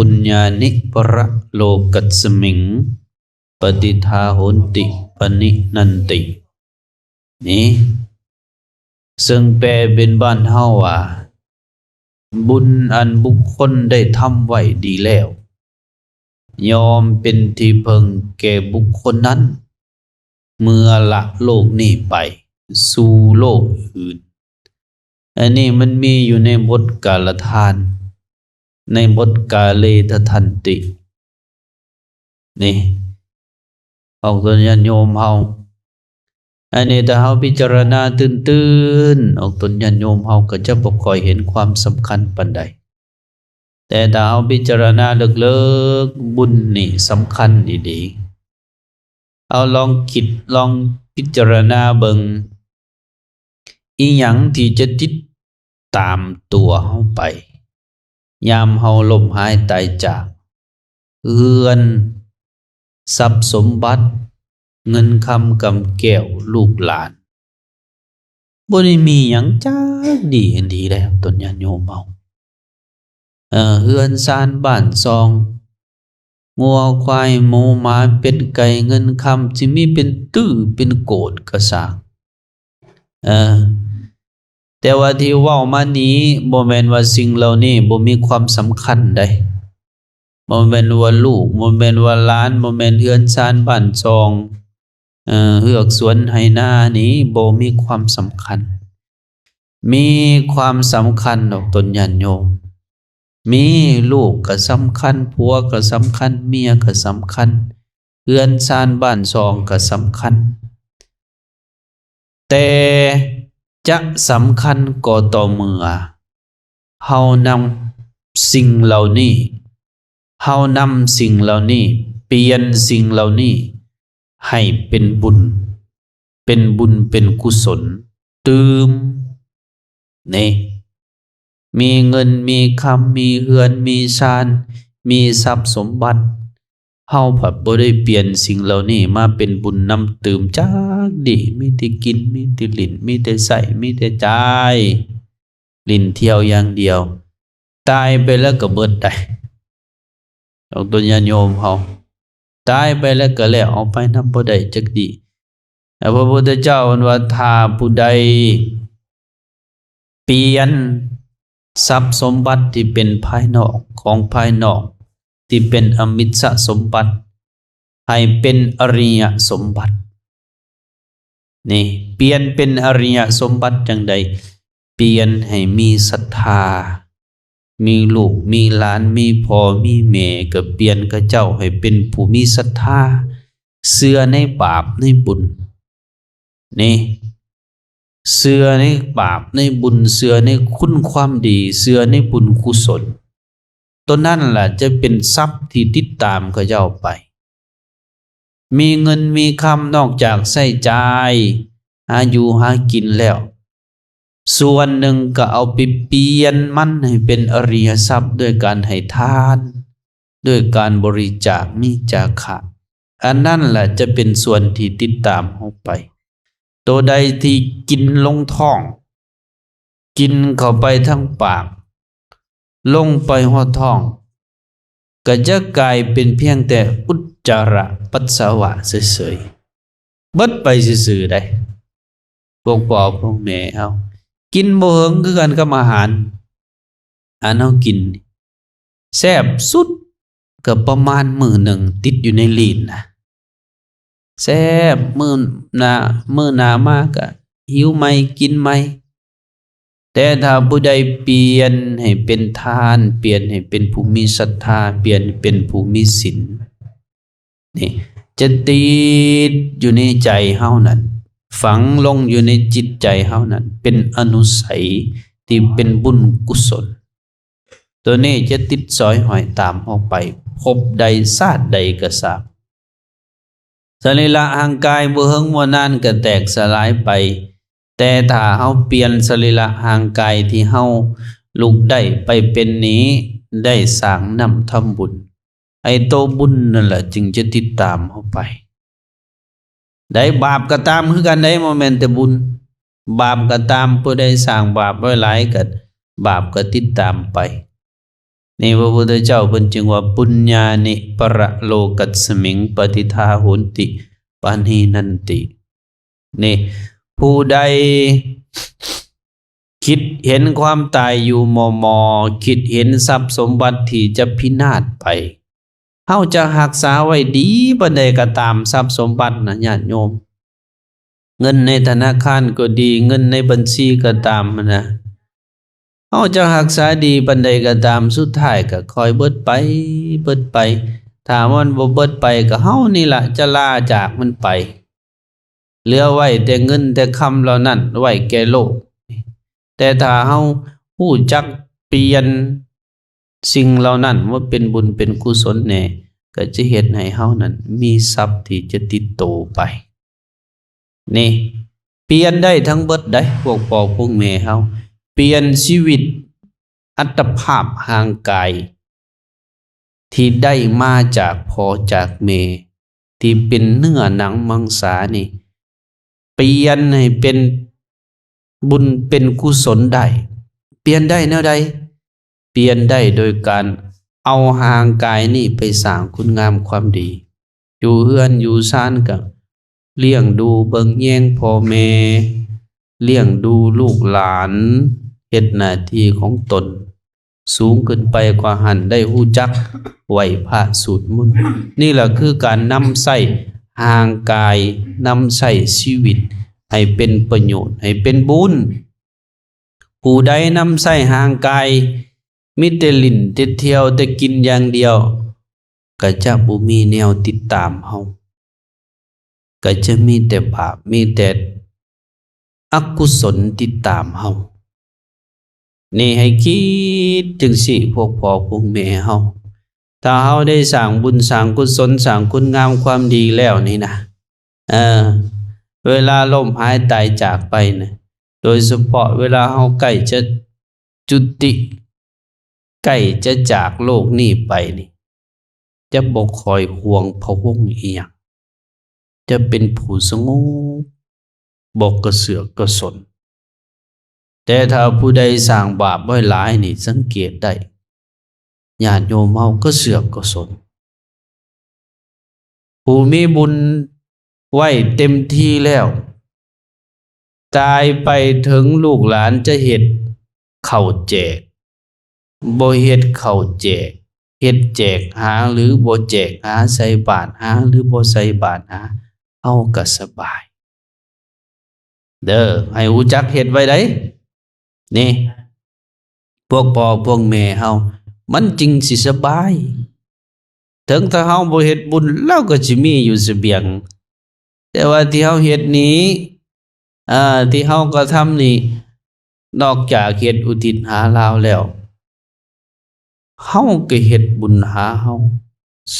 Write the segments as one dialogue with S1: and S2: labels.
S1: ปุญญานิประโลกัสมิงปฏิทาโหนติปนินันตินี่ซึ่งแปลเป็นบ้านเฮาว่าบุญอันบุคคลได้ทำไว้ดีแล้วยอมเป็นที่พึงแก่บุคคลนั้นเมื่อละโลกนี้ไปสู่โลกอื่นอันนี้มันมีอยู่ในบทกาลทานในบทกาเลททันตินี่เอาตัวญาติโยมเฮาอันนี้ถ้าเฮาพิจารณาตื่นๆออกตนญาติโยมเฮาก็จะบ่ค่อยเห็นความสำคัญปานใดแต่ถ้าเฮาพิจารณาลึกๆบุญนี่สำคัญดีๆเอาลองคิดลองพิจารณาเบิ่งอีหยังที่จะติดตามตัวเฮาไปยามเฮาล้มหายตายจากเฮือนทรัพย์สมบัติเงินคำกำแก้วลูกหลานบ่ได้มีหยังจักดีเห็นดีแล้วตนญาติโยมเฮาเฮือนซานบ้านซองงัวควายหมูหมาเป็ดไก่เงินคำสิมีเป็นตื้อเป็นโกฏก็สร้างแต่ว่าที่เว้ามานี้บ่แม่นว่าสิ่งเหล่านี้บ่มีความสำคัญใดบ่แม่นว่าลูกบ่แม่นว่าหลานบ่แม่นเฮือนซานบ้านซองเฮือกสวนไหนานี้บ่มีความสำคัญมีความสำคัญดอกตนญาติโยมมีลูกก็สำคัญผัวก็สำคัญเมียก็สำคัญเฮือนซานบ้านซองก็สำคัญแต่จะสำคัญก็ต่อเมื่อเฮานำสิ่งเหล่านี้เฮานำสิ่งเหล่านี้เปลี่ยนสิ่งเหล่านี้ให้เป็นบุญเป็นกุศลตืมนี่มีเงินมีคำมีเฮือนมีชานมีทรัพย์สมบัติเฮาผัดบ่ได้เปลี่ยนสิ่งเหล่านี้มาเป็นบุญนำตืมจักดีมีแต่กินมีแต่ลิ้นมีแต่ใส่มีแต่จ่ายลิ้นเที่ยวอย่างเดียวตายไปแล้วก็เบิดได้เอาตัวญาติโยมเฮาตายไปแล้วก็แล้วเอาไปนำบ่ได้จักดีพระพุทธเจ้าว่าถ้าผู้ใดเปลี่ยนทรัพย์สมบัติที่เป็นภายนอกของภายนอกที่เป็นอมิตรสมบัติให้เป็นอริยสมบัตินี่เปลี่ยนเป็นอริยสมบัติจังใดเปลี่ยนให้มีศรัทธามีลูกมีหลานมีพ่อมีแม่ก็เปลี่ยนกับเจ้าให้เป็นผู้มีศรัทธาเชื่อในบาปในบุญนี่เชื่อในบาปในบุญเชื่อในคุณความดีเชื่อในบุญกุศลตัวนั่นล่ะจะเป็นทรัพย์ที่ติดตามกับเจ้าไปมีเงินมีคำนอกจากใช้จ่ายหาอยู่หากินแล้วส่วนหนึ่งก็เอาไปเปลี่ยนมันให้เป็นอริยทรัพย์ด้วยการให้ทานด้วยการบริจาคมีจาคะอันนั้นแหละจะเป็นส่วนที่ติดตามเข้าไปตัวใดที่กินลงท้องกินเข้าไปทั้งปากลงไปหัวท้องก็จะกลายเป็นเพียงแต่อุจจาระปัสสาวะเฉยๆเบิดไปซื่อๆได้พวกพ่อพวกแม่เฮากินบ่เหิงคือกันกับอาหารอันเฮากินแซ่บสุดก็ประมาณมื้อหนึ่งติดอยู่ในลิ้นนะแซ่บมื้อหน้ามาก็หิวใหม่กินใหม่แต่ถ้าผู้ใดเปลี่ยนให้เป็นทานเปลี่ยนให้เป็นผู้มีศรัทธาเปลี่ยนเป็นผู้มีศีลนี่จะติดอยู่ในใจเฮานั้นฝังลงอยู่ในจิตใจเฮานั้นเป็นอนุสัยที่เป็นบุญกุศลตัวนี้จะติดสอยหอยตามเฮาไปพบใดชาติใดก็ทราบสรีระร่างกายบ่เฮิงบ่นานก็แตกสลายไปแต่ถ้าเฮาเปลี่ยนสรีระร่างกายที่เฮาลุกได้ไปเป็นนี้ได้สร้างนำทำบุญไอ้ตัวบุญนั่นแหละจึงจะติดตามเฮาไปได้บาปก็ตามคือกันได้บ่แม่นแต่บุญบาปก็ตามผู้ใดสร้างบาปไว้หลายก็บาปก็ติดตามไป นี่พระพุทธเจ้าเพิ่นจึงว่าปุญญานิปรโลกัสมิงปฏิทาโหนติปานีนันตินี่ผู้ใดคิดเห็นความตายอยู่มอคิดเห็นทรัพย์สมบัติที่จะพินาศไปเฮาจะรักษาไว้ดีปานใดก็ตามทรัพย์สมบัตินะญาติโยมเงินในธนาคารก็ดีเงินในบัญชีก็ตามนะเฮาจะรักษาดีปานใดก็ตามสุดท้ายก็ค่อยเบิดไปถ้ามันบ่เบิดไปก็เฮานี่ล่ะจะลาจากมันไปเหลือไว้แต่เงินแต่คำเหล่านั้นไว้แก่โลกแต่ถ้าเฮารู้จักเปลี่ยนสิ่งเหล่านั้นว่าเป็นบุญเป็นกุศลแน่ก็จะเฮ็ดให้เฮานั้นมีทรัพย์ที่จะติดโตไปนี่เปลี่ยนได้ทั้งเบิดได้พวกพ่อพวกแม่เฮาเปลี่ยนชีวิตอัตภาพห่างกายที่ได้มาจากพ่อจากแม่ที่เป็นเนื้อหนังมังสานี่เปลี่ยนให้เป็นบุญเป็นกุศลได้เปลี่ยนได้แนวใดเปลี่ยนได้โดยการเอาห่างกายนี่ไปสร้างคุณงามความดีอยู่เฮือนอยู่ซ่านก็เลี้ยงดูเบิ่งแยงพ่อแม่เลี้ยงดูลูกหลานเฮ็ดหน้าที่ของตนสูงขึ้นไปกว่าหันได้ฮู้จักไหวพระสวดมนต์นี่แหละคือการนำใช้ห่างกายนำใช้ชีวิตให้เป็นประโยชน์ให้เป็นบุญผู้ใดนำใช้ห่างกายมีแต่ลิ้นแต่เที่ยวแต่กินอย่างเดียวก็จะบ่มีแนวติดตามเฮาก็จะมีแต่บาปมีแต่อกุศลติดตามเฮานี่ให้คิดจังสิพวกพ่อพวกแม่เฮาถ้าเฮาได้สร้างบุญสร้างกุศลสร้างคุณงามความดีแล้วนี่นะเวลาล้มหายตายจากไปนะโดยเฉพาะเวลาเฮาใกล้จะจุติใกล้จะจากโลกนี้ไปนี่จะบ่คอยห่วงพะวงอีหยังจะเป็นผู้สงบบ่กระเสือกกระสนแต่ถ้าผู้ใดสร้างบาปไว้หลายนี่สังเกตได้ญาติโยมเฮาก็เสือกก็สนผู้มีบุญไว้เต็มที่แล้วตายไปถึงลูกหลานจะเฮ็ดข้าวแจกบ่เฮ็ดข้าวแจกเฮ็ดแจกหาหรือบ่แจกหาใส่บาตรหาหรือบ่ใส่บาตรหาเฮาก็สบายเด้อให้รู้จักเฮ็ดไว้ได้นี่พวกพ่อพวกแม่เฮามันจริงสิสบายถึงถ้าเฮาบ่เฮ็ดบุญเราก็สิมีอยู่เสบียงแต่ว่าที่เฮาเฮ็ดนี้ที่เฮาก็ทำนี่นอกจากเฮ็ดอุทิศหาลาวแล้วเฮาก็เฮ็ดบุญหาเฮา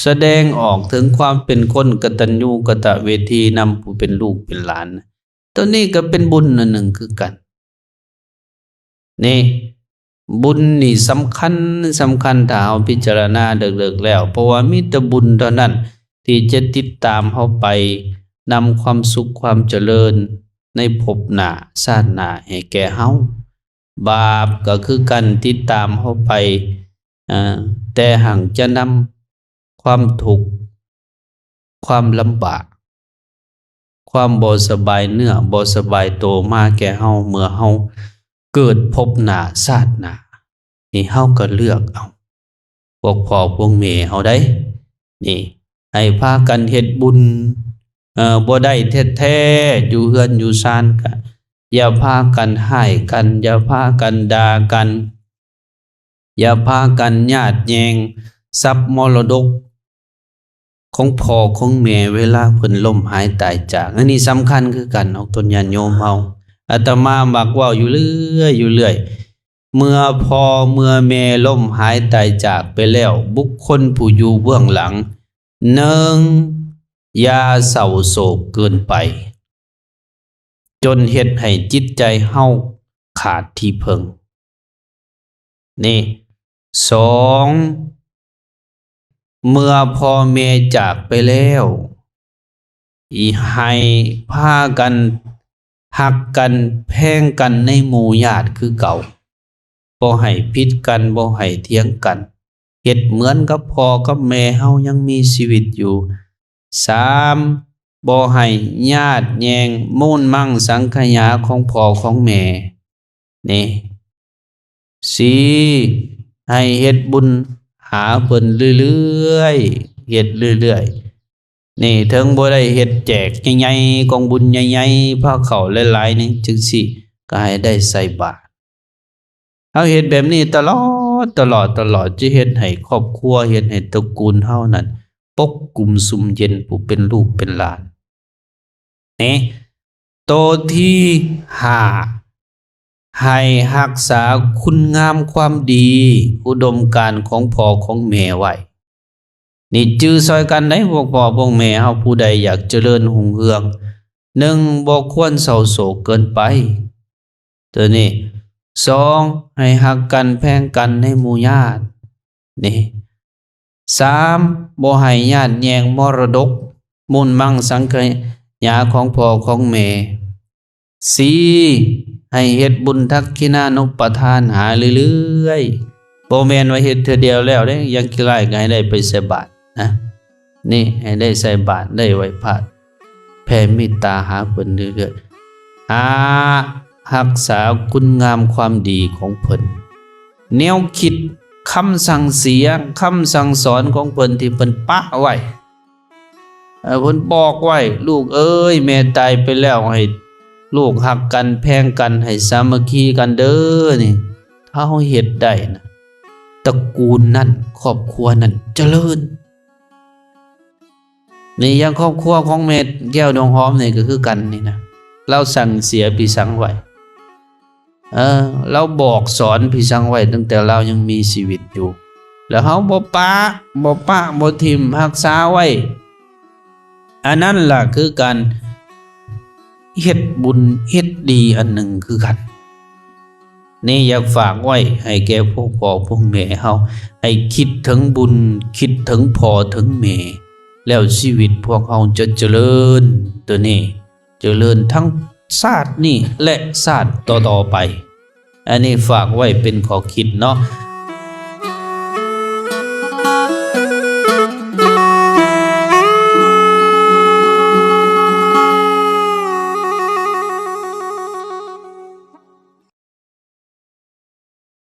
S1: แสดงออกถึงความเป็นคนกตัญญูกตเวทีนำผู้เป็นลูกเป็นหลานตัวนี้ก็เป็นบุญอันหนึ่งคือกันนี่บุญนี่สำคัญถ้าเฮาพิจารณาเลิกๆแล้วเพราะว่ามีแต่บุญเท่านั้นที่จะติดตามเฮาไปนำความสุขความเจริญในภพหน้าชาติหน้าให้แก่เฮาบาปก็คือกันติดตามเฮาไปแต่หังจะนำความทุกข์ความลำบากความบ่สบายเนื้อบ่สบายตัวมาแก่เฮาเมื่อเฮาเกิดภพหน้าชาติหน้านี่เฮาก็เลือกเอาพวกพ่อพวกแม่เฮาได้นี่ให้พากันเฮ็ดบุญบ่ได้แท้ๆอยู่เฮือนอยู่ซ่านก็อย่าพากันให้กันอย่าพากันด่ากันอย่าพากันญาติแยงทรัพย์มรดกของพ่อของแม่เวลาเพิ่นล้มหายตายจากอันนี้สำคัญคือกันเอาตนญาติโยมเฮาอาตมามักเว้าอยู่เรื่อยเมื่อพ่อเมื่อแม่ล้มหายตายจากไปแล้วบุคคลผู้อยู่เบื้องหลัง1อย่าเศร้าโศกเกินไปจนเฮ็ดให้จิตใจเฮาขาดที่พึ่งนี่2เมื่อพ่อแม่จากไปแล้วให้พากันฮักกันแพงกันในหมู่ญาติคือเก่าบ่ให้ผิดกันบ่ให้เถียงกัน เฮ็ดเหมือนกับพ่อกับแม่เฮายังมีชีวิตอยู่3บ่ให้ญาติแยงมูลมั่งสังขยาของพ่อของแม่นี่4ให้เฮ็ดบุญหาเพิ่นเรื่อยๆเฮ็ดเรื่อยๆนี่ถึงบ่ได้เฮ็ดแจกใหญ่ๆกองบุญใหญ่ๆพาเข้าหลายๆนี่จังซี่ก็ให้ได้ใส่บาตรเฮาเฮ็ดแบบนี้ตลอดจะเฮ็ดให้ครอบครัวเฮ็ดให้ตระกูลเฮานั้นปกกลุ่มสุมเย็นผู้เป็นลูกเป็นหลานนี่โตที่5ให้รักษาคุณงามความดีอุดมการณ์ของพ่อของแม่ไว้นี่จื้อซอยกันได้พวกพ่อพวกแม่เฮาผู้ใดอยากเจริญรุ่งเรือง1บ่ควรเศร้าโศกเกินไปตัวนี้2ให้ฮักกันแพงกันในหมู่ญาตินี่3บ่ให้ญาติแย่งมรดกมูลมั่งสังขยาของพ่อของแม่4ให้เฮ็ดบุญทักขินานุปทานหาเรื่อยๆบ่แม่นว่าเฮ็ดเทื่อเดียวแล้วเด้ยังขี้ร้ายก็ให้ได้ไปใส่บาตรนะนี่ให้ได้ใส่บาตรได้ไหว้พระแผ่เมตตาหาเพิ่นเรื่อยๆรักษาคุณงามความดีของเพิ่นแนวคิดคำสั่งเสียคำสั่งสอนของเพิ่นที่เพิ่นปะไว้เพิ่นบอกไว้ลูกเอ้ยแม่ตายไปแล้วให้ลูกหักกันแพงกันให้สามัคคีกันเด้อนี่ถ้าเฮาเฮ็ดได้นะตระกูลนั้นครอบครัวนั้นเจริญนี่อย่างครอบครัวของแม่แก้วดวงหอมนี่ก็คือกันนี่นะเราสั่งเสียพี่สังไว้เราบอกสอนพี่สังไว้ตั้งแต่เรายังมีชีวิตอยู่แล้วเฮาบ่ปะบ่ทิ่มรักษาไว้อันนั้นล่ะคือการเฮ็ดบุญเฮ็ดดีอันหนึ่งคือกันนี่อยากฝากไว้ให้แก่พวกพ่อพวกแม่เฮาให้คิดถึงบุญคิดถึงพ่อถึงแม่แล้วชีวิตพวกเฮาจะเจริญตัวนี้เจริญทั้งชาตินี้และชาติต่อๆไปอันนี้ฝากไว้เป็นข้อคิดเนาะ